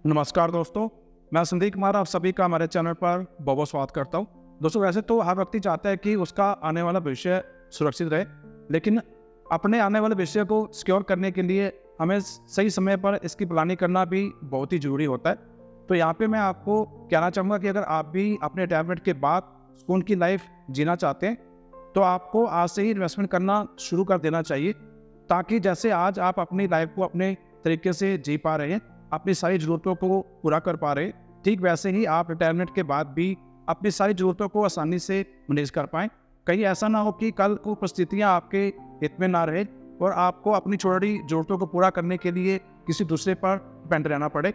नमस्कार दोस्तों, मैं संदीप कुमार आप सभी का हमारे चैनल पर बहुत बहुत स्वागत करता हूं। दोस्तों, वैसे तो हर व्यक्ति चाहता है कि उसका आने वाला भविष्य सुरक्षित रहे, लेकिन अपने आने वाले भविष्य को सिक्योर करने के लिए हमें सही समय पर इसकी प्लानिंग करना भी बहुत ही ज़रूरी होता है। तो यहाँ पे मैं आपको कहना चाहूँगा कि अगर आप भी अपने रिटायरमेंट के बाद सुकून की लाइफ जीना चाहते हैं, तो आपको आज से ही इन्वेस्टमेंट करना शुरू कर देना चाहिए, ताकि जैसे आज आप अपनी लाइफ को अपने तरीके से जी पा रहे हैं, अपनी सारी ज़रूरतों को पूरा कर पा रहे हैं, ठीक वैसे ही आप रिटायरमेंट के बाद भी अपनी सारी ज़रूरतों को आसानी से मैनेज कर पाएँ। कहीं ऐसा ना हो कि कल को परिस्थितियाँ आपके हित में ना रहे और आपको अपनी छोटी ज़रूरतों को पूरा करने के लिए किसी दूसरे पर डिपेंड रहना पड़े।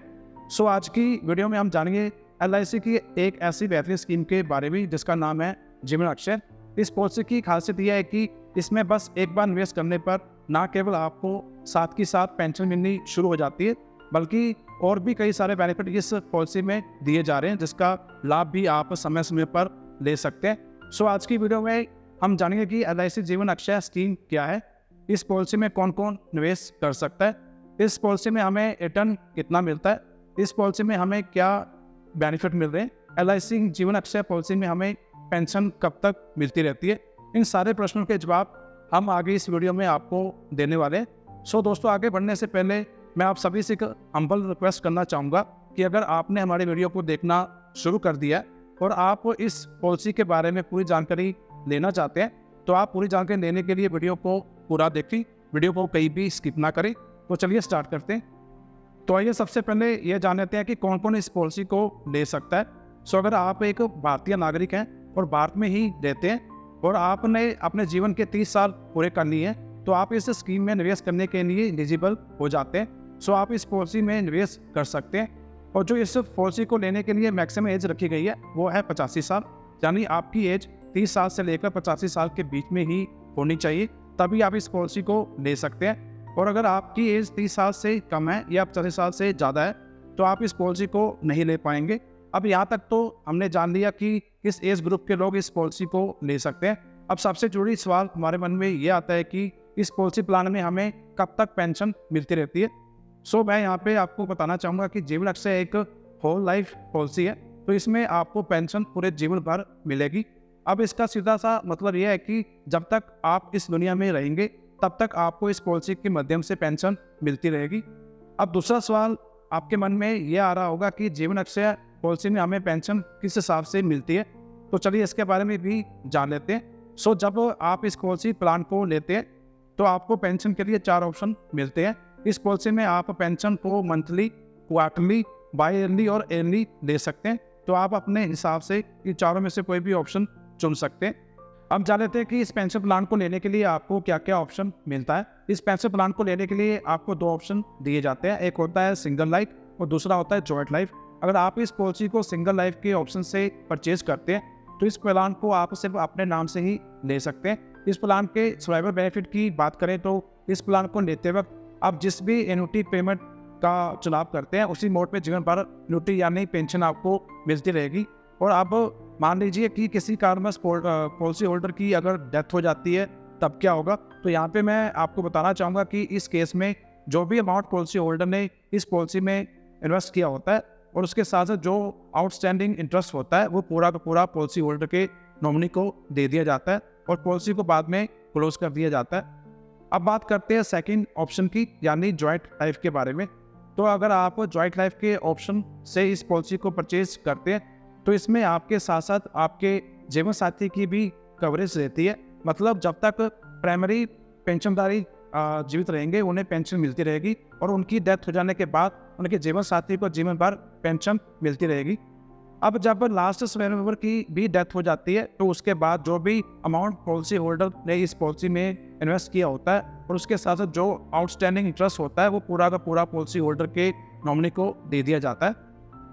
सो आज की वीडियो में हम जानेंगे LIC की एक ऐसी बेहतरीन स्कीम के बारे में जिसका नाम है जीवन अक्षय। इस पॉलिसी की खासियत यह है कि इसमें बस एक बार निवेश करने पर ना केवल आपको साथ के साथ पेंशन मिलनी शुरू हो जाती है, बल्कि और भी कई सारे बेनिफिट इस पॉलिसी में दिए जा रहे हैं, जिसका लाभ भी आप समय समय पर ले सकते हैं। सो आज की वीडियो में हम जानेंगे कि LIC जीवन अक्षय स्कीम क्या है, इस पॉलिसी में कौन कौन निवेश कर सकता है, इस पॉलिसी में हमें रिटर्न कितना मिलता है, इस पॉलिसी में हमें क्या बेनिफिट मिल रहे हैं, LIC जीवन अक्षय पॉलिसी में हमें पेंशन कब तक मिलती रहती है। इन सारे प्रश्नों के जवाब हम आगे इस वीडियो में आपको देने वाले हैं। सो दोस्तों, आगे बढ़ने से पहले मैं आप सभी से एक हम्बल रिक्वेस्ट करना चाहूँगा कि अगर आपने हमारे वीडियो को देखना शुरू कर दिया और आप इस पॉलिसी के बारे में पूरी जानकारी लेना चाहते हैं, तो आप पूरी जानकारी लेने के लिए वीडियो को पूरा देखें, वीडियो को कहीं भी स्किप ना करें। तो चलिए स्टार्ट करते हैं। तो आइए सबसे पहले ये जान लेते हैं कि कौन कौन इस पॉलिसी को ले सकता है। सो अगर आप एक भारतीय नागरिक हैं और भारत में ही रहते हैं और आपने अपने जीवन के 30 साल पूरे कर लिए हैं, तो आप इस स्कीम में निवेश करने के लिए एलिजिबल हो जाते हैं। सो आप इस पॉलिसी में निवेश कर सकते हैं। और जो इस पॉलिसी को लेने के लिए मैक्सिमम एज रखी गई है वो है 85 साल, यानी आपकी एज 30 साल से लेकर 85 साल के बीच में ही होनी चाहिए, तभी आप इस पॉलिसी को ले सकते हैं। और अगर आपकी एज 30 साल से कम है या 85 साल से ज़्यादा है, तो आप इस पॉलिसी को नहीं ले पाएंगे। अब यहाँ तक तो हमने जान लिया कि किस एज ग्रुप के लोग इस पॉलिसी को ले सकते हैं। अब सबसे जरूरी सवाल हमारे मन में ये आता है कि इस पॉलिसी प्लान में हमें कब तक पेंशन मिलती रहती है। सो मैं यहाँ पे आपको बताना चाहूँगा कि जीवन अक्षय एक होल लाइफ पॉलिसी है, तो इसमें आपको पेंशन पूरे जीवन भर मिलेगी। अब इसका सीधा सा मतलब यह है कि जब तक आप इस दुनिया में रहेंगे तब तक आपको इस पॉलिसी के माध्यम से पेंशन मिलती रहेगी। अब दूसरा सवाल आपके मन में यह आ रहा होगा कि जीवन अक्षय पॉलिसी में हमें पेंशन किस हिसाब से मिलती है, तो चलिए इसके बारे में भी जान लेते हैं। सो जब आप इस पॉलिसी प्लान को लेते हैं तो आपको पेंशन के लिए 4 ऑप्शन मिलते हैं। इस पॉलिसी में आप पेंशन को मंथली, क्वार्टरली, बाई ईयरली और ईयरली ले सकते हैं। तो आप अपने हिसाब से इन चारों में से कोई भी ऑप्शन चुन सकते हैं। अब जान लेते हैं कि इस पेंशन प्लान को लेने के लिए आपको क्या क्या ऑप्शन मिलता है। इस पेंशन प्लान को लेने के लिए आपको 2 ऑप्शन दिए जाते हैं, एक होता है सिंगल लाइफ और दूसरा होता है जॉइंट लाइफ। अगर आप इस पॉलिसी को सिंगल लाइफ के ऑप्शन से परचेज करते हैं, तो इस प्लान को आप सिर्फ अपने नाम से ही ले सकते हैं। इस प्लान के सर्वाइवल बेनिफिट की बात करें तो इस प्लान को लेते वक्त आप जिस भी एन्युटी पेमेंट का चुनाव करते हैं उसी मोड पे जीवन भर एन्युटी यानी पेंशन आपको मिलती रहेगी। और अब मान लीजिए कि किसी कारणवश पॉलिसी होल्डर की अगर डेथ हो जाती है तब क्या होगा, तो यहाँ पे मैं आपको बताना चाहूँगा कि इस केस में जो भी अमाउंट पॉलिसी होल्डर ने इस पॉलिसी में इन्वेस्ट किया होता है और उसके साथ साथ जो आउटस्टैंडिंग इंटरेस्ट होता है वो पूरा का पूरा पॉलिसी होल्डर के नॉमिनी को दे दिया जाता है और पॉलिसी को बाद में क्लोज कर दिया जाता है। अब बात करते हैं सेकंड ऑप्शन की, यानी जॉइंट लाइफ के बारे में। तो अगर आप जॉइंट लाइफ के ऑप्शन से इस पॉलिसी को परचेज करते हैं, तो इसमें आपके साथ साथ आपके जीवन साथी की भी कवरेज रहती है। मतलब जब तक प्राइमरी पेंशनधारी जीवित रहेंगे उन्हें पेंशन मिलती रहेगी और उनकी डेथ हो जाने के बाद उनके जीवन साथी को जीवन भर पेंशन मिलती रहेगी। अब जब लास्ट सर्वाइवल मेंबर की भी डेथ हो जाती है, तो उसके बाद जो भी अमाउंट पॉलिसी होल्डर ने इस पॉलिसी में इन्वेस्ट किया होता है और उसके साथ साथ जो आउटस्टैंडिंग इंटरेस्ट होता है वो पूरा का पूरा पॉलिसी होल्डर के नॉमिनी को दे दिया जाता है।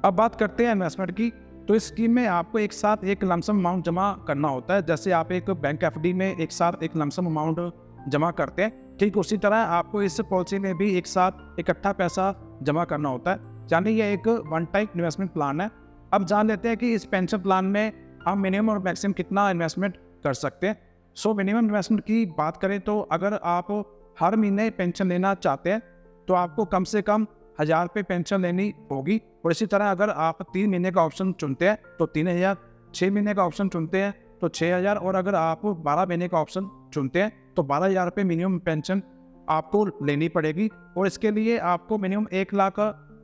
अब बात करते हैं इन्वेस्टमेंट की। तो इस स्कीम में आपको एक साथ एक लमसम अमाउंट जमा करना होता है। जैसे आप एक बैंक FD में एक साथ एक लमसम अमाउंट जमा करते हैं, ठीक उसी तरह आपको इस पॉलिसी में भी एक साथ इकट्ठा पैसा जमा करना होता है, यानी यह एक वन टाइम इन्वेस्टमेंट प्लान है। अब जान लेते हैं कि इस पेंशन प्लान में हम मिनिमम और मैक्सिमम कितना इन्वेस्टमेंट कर सकते हैं। सो मिनिमम इन्वेस्टमेंट की बात करें तो अगर आप हर महीने पेंशन लेना चाहते हैं तो आपको कम से कम 1000 रुपये पेंशन लेनी होगी। और इसी तरह अगर आप 3 महीने का ऑप्शन चुनते हैं तो 3000, 6 महीने का ऑप्शन चुनते हैं तो 6000, और अगर आप 12 महीने का ऑप्शन चुनते हैं तो 12,000 रुपये मिनिमम पेंशन आपको लेनी पड़ेगी। और इसके लिए आपको मिनिमम 1 लाख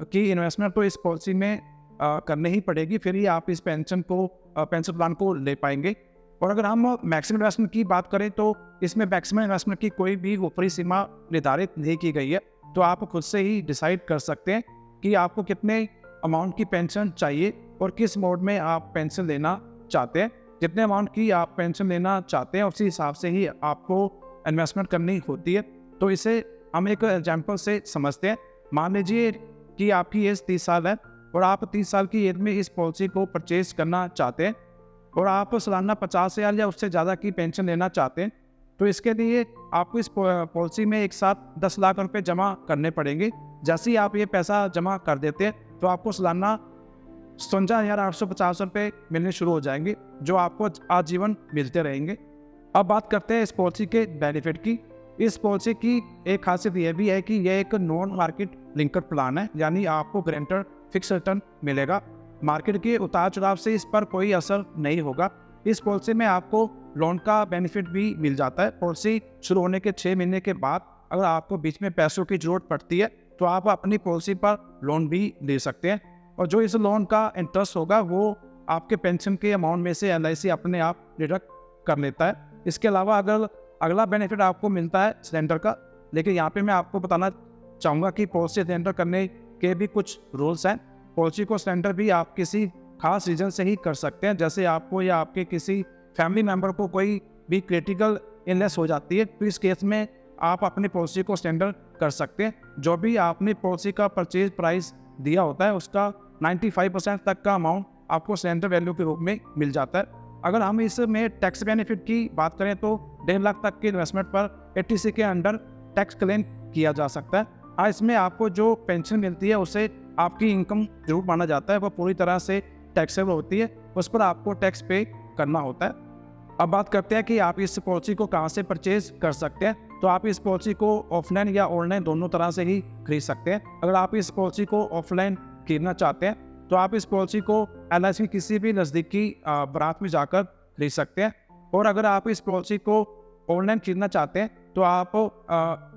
की इन्वेस्टमेंट तो इस पॉलिसी में करनी ही पड़ेगी, फिर ही आप इस पेंशन प्लान को ले पाएंगे। और अगर हम मैक्सिमम इन्वेस्टमेंट की बात करें तो इसमें मैक्सिमम इन्वेस्टमेंट की कोई भी ऊपरी सीमा निर्धारित नहीं की गई है, तो आप खुद से ही डिसाइड कर सकते हैं कि आपको कितने अमाउंट की पेंशन चाहिए और किस मोड में आप पेंशन लेना चाहते हैं। जितने अमाउंट की आप पेंशन लेना चाहते हैं उसी हिसाब से ही आपको इन्वेस्टमेंट करनी होती है। तो इसे हम एक एग्जाम्पल से समझते हैं। मान लीजिए कि आपकी एज 30 साल है और आप 30 साल की एज में इस पॉलिसी को परचेज करना चाहते हैं और आप सालाना 50,000 या उससे ज़्यादा की पेंशन लेना चाहते हैं, तो इसके लिए आपको इस पॉलिसी में एक साथ 10 लाख रुपए जमा करने पड़ेंगे। जैसे ही आप ये पैसा जमा कर देते हैं तो आपको सालाना 57,850 रुपये मिलने शुरू हो जाएंगे, जो आपको आजीवन मिलते रहेंगे। अब बात करते हैं इस पॉलिसी के बेनिफिट की। इस पॉलिसी की एक खासियत यह भी है कि यह एक नॉन मार्केट लिंकर प्लान है, यानी आपको गारंटर फिक्स रिटर्न मिलेगा। मार्केट के उतार चढ़ाव से इस पर कोई असर नहीं होगा। इस पॉलिसी में आपको लोन का बेनिफिट भी मिल जाता है। पॉलिसी शुरू होने के 6 महीने के बाद अगर आपको बीच में पैसों की जरूरत पड़ती है तो आप अपनी पॉलिसी पर लोन भी ले सकते हैं, और जो इस लोन का इंटरेस्ट होगा वो आपके पेंशन के अमाउंट में से LIC अपने आप डिडक्ट कर लेता है। इसके अलावा अगर अगला बेनिफिट आपको मिलता है सिलेंडर का, लेकिन यहाँ पे मैं आपको बताना चाहूँगा कि पॉलिसी सिलेंडर करने के भी कुछ रूल्स हैं। पॉलिसी को सिलेंडर भी आप किसी खास रीजन से ही कर सकते हैं, जैसे आपको या आपके किसी फैमिली मेम्बर को कोई भी क्रिटिकल इलनेस हो जाती है, तो इस केस में आप अपनी पॉलिसी को सिलेंडर कर सकते हैं। जो भी आपने पॉलिसी का परचेज प्राइस दिया होता है उसका 95% तक का अमाउंट आपको सिलेंडर वैल्यू के रूप में मिल जाता है। अगर हम इसमें टैक्स बेनिफिट की बात करें तो 1.5 लाख तक के इन्वेस्टमेंट पर 80C के अंडर टैक्स क्लेम किया जा सकता है। हाँ, इसमें आपको जो पेंशन मिलती है उसे आपकी इनकम जरूर माना जाता है, वह पूरी तरह से टैक्सेबल होती है, उस पर आपको टैक्स पे करना होता है। अब बात करते हैं कि आप इस पॉलिसी को कहाँ से परचेज कर सकते हैं। तो आप इस पॉलिसी को ऑफलाइन या ऑनलाइन दोनों तरह से ही खरीद सकते हैं। अगर आप इस पॉलिसी को ऑफलाइन खरीदना चाहते हैं तो आप इस पॉलिसी को LIC किसी भी नज़दीकी ब्रांच में जाकर खरीद सकते हैं, और अगर आप इस पॉलिसी को ऑनलाइन खरीदना चाहते हैं तो आप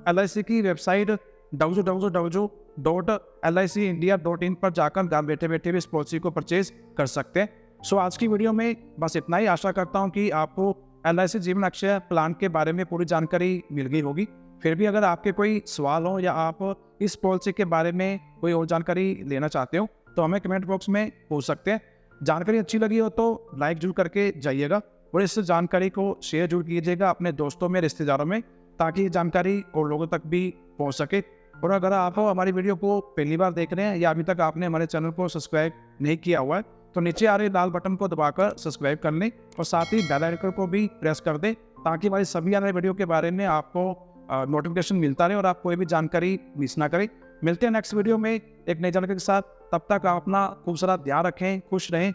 LIC की वेबसाइट www.licindia.in पर जाकर घर बैठे बैठे भी इस पॉलिसी को परचेज कर सकते हैं। सो आज की वीडियो में बस इतना ही। आशा करता हूँ कि आपको LIC जीवन अक्षय प्लान के बारे में पूरी जानकारी मिल गई होगी। फिर भी अगर आपके कोई सवाल हो या आप इस पॉलिसी के बारे में कोई और जानकारी लेना चाहते हो तो हमें कमेंट बॉक्स में पूछ सकते हैं। जानकारी अच्छी लगी हो तो लाइक जरूर करके जाइएगा, और इस जानकारी को शेयर जरूर कीजिएगा अपने दोस्तों में, रिश्तेदारों में, ताकि ये जानकारी और लोगों तक भी पहुंच सके। और अगर आप हमारी वीडियो को पहली बार देख रहे हैं या अभी तक आपने हमारे चैनल को सब्सक्राइब नहीं किया हुआ है तो नीचे आ रहे लाल बटन को दबाकर सब्सक्राइब कर लें, और साथ ही बेल आइकन को भी प्रेस कर दें ताकि हमारी सभी आने वीडियो के बारे में आपको नोटिफिकेशन मिलता रहे और आप कोई भी जानकारी मिस ना करें। मिलते हैं नेक्स्ट वीडियो में एक नई जानकारी के साथ। तब तक आप अपना खूब सारा ध्यान रखें, खुश रहें।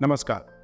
नमस्कार।